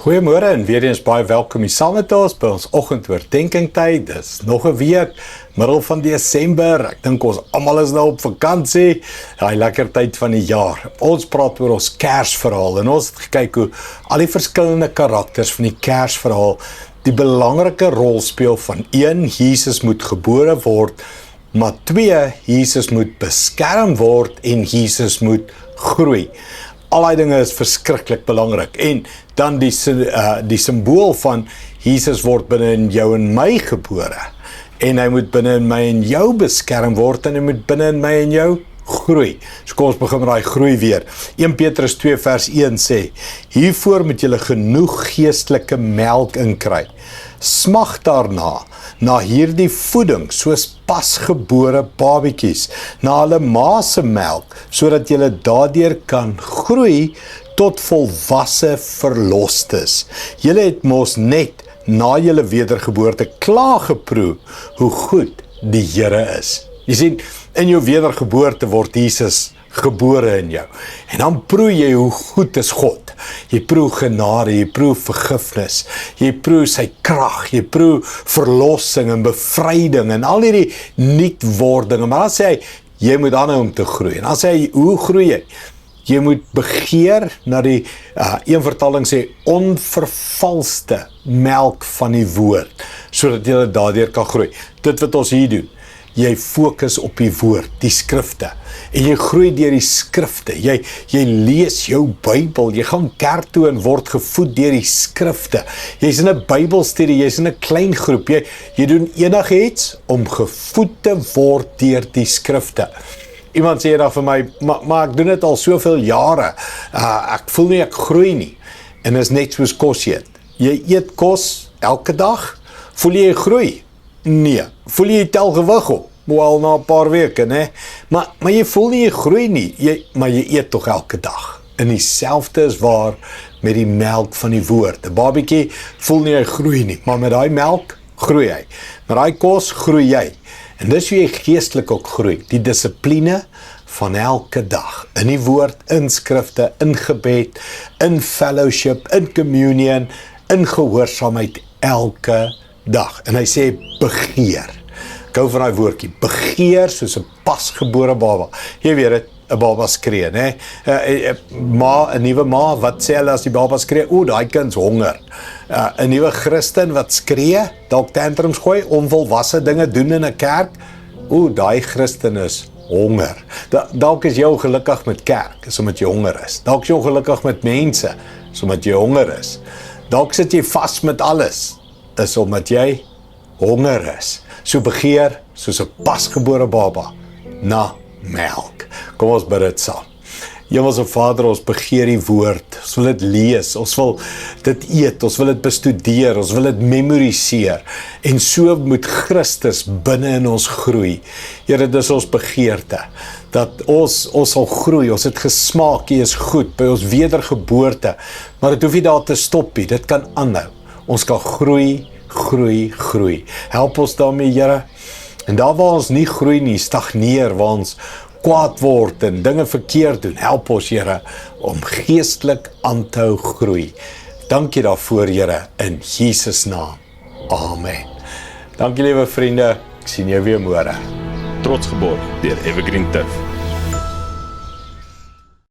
Goeiemôre en weer eens baie welkom hier saam met ons by ons oggendoordenkingtyd. Dis nog 'n week, middel van Desember. Ek dink ons almal is nou op vakansie. Daai lekker tyd van die jaar. Ons praat oor ons Kersverhaal en ons het gekyk hoe al die verskillende karakters van die Kersverhaal die belangrike rol speel van 1, Jesus moet gebore word, maar 2, Jesus moet beskerm word en Jesus moet groei. Al die dinge is verskriklik belangrik en dan die simbool van Jesus word binne in jou en my gebore en hy moet binne in my en jou beskerm word en hy moet binne in my en jou groei. So kom ons begin met daai groei weer. 1 Petrus 2 vers 1 sê, hiervoor moet julle genoeg geestelike melk inkry. Smag daarna, na hierdie voeding, soos pasgebore babietjies, na hulle ma se melk, sodat julle daardeur kan groei tot volwasse verlostes. Julle het mos net na julle wedergeboorte klaar geproe hoe goed die Here is. Jy sien, in jou wedergeboorte word Jesus gebore in jou. En dan proe jy hoe goed is God. Jy proe genade, jy proe vergifnis, jy proe sy krag, jy proe verlossing en bevryding en al hierdie nuutwordinge. Maar dan sê hy, jy moet aanhou om te groei. En dan sê hy, hoe groei jy? Jy moet begeer na die, een vertaling sê, onvervalste melk van die woord, sodat jy daardeur kan groei. Dit wat ons hier doen. Jy fokus op die woord, die skrifte, en jy groei deur die skrifte, jy lees jou Bybel, jy gaan kerk toe en word gevoed deur die skrifte, jy's in 'n Bybelstudie, jy's in 'n klein groep, jy doen enigiets om gevoed te word deur die skrifte. Iemand sê eendag vir my, maar ek doen dit al soveel jare, ek voel nie ek groei nie, en is net soos kos eet. Jy eet kos elke dag, voel jy groei? Nee, voel jy tel gewig op? Wel na 'n paar weke, né? Maar jy voel nie jy groei nie, maar jy eet tog elke dag. En dieselfde is waar met die melk van die woord. 'n Babietjie voel nie hy groei nie, maar met daai melk groei hy. Met daai kos groei jy. En dis hoe jy geestelik ook groei. Die dissipline van elke dag. In die woord, in skrifte, in gebed, in fellowship, in communion, in gehoorsaamheid elke dag. En hy sê begeer. Ek hou van daai woordjie, begeer soos 'n pasgebore baba. Jy weet dit, 'n baba skree, né? 'n nuwe ma, wat sê hulle as die baba skree? O, daai kind's honger. 'n nuwe Christen wat skree, dalk tantrums gooi, onvolwasse dinge doen in 'n kerk. O, daai Christen is honger. Dalk is jy ongelukkig met kerk, is omdat jy honger is. Dalk is jy ongelukkig met mense, is omdat jy honger is. Dalk sit jy vas met alles, is omdat jy honger is. So begeer soos 'n pasgebore baba na melk. Kom ons bid dit saam. Hemelse Vader, ons begeer die woord, ons wil dit lees, ons wil dit eet, ons wil dit bestudeer, ons wil dit memoriseer, en so moet Christus binne in ons groei. Here, dis ons begeerte, dat ons sal groei, ons het gesmaak, jy is goed, by ons wedergeboorte, maar dit hoef nie daar te stop nie, dit kan aanhou, ons kan groei, help ons daarmee, Here, en daar waar ons nie groei nie, stagneer, waar ons kwaad word en dinge verkeerd doen, help ons, Here, om geestelik aan te hou groei. Dankie daarvoor, Here, in Jesus naam. Amen. Dankie, liewe vriende, ek sien jou weer môre. Trots geborg deur Evergreen Turf.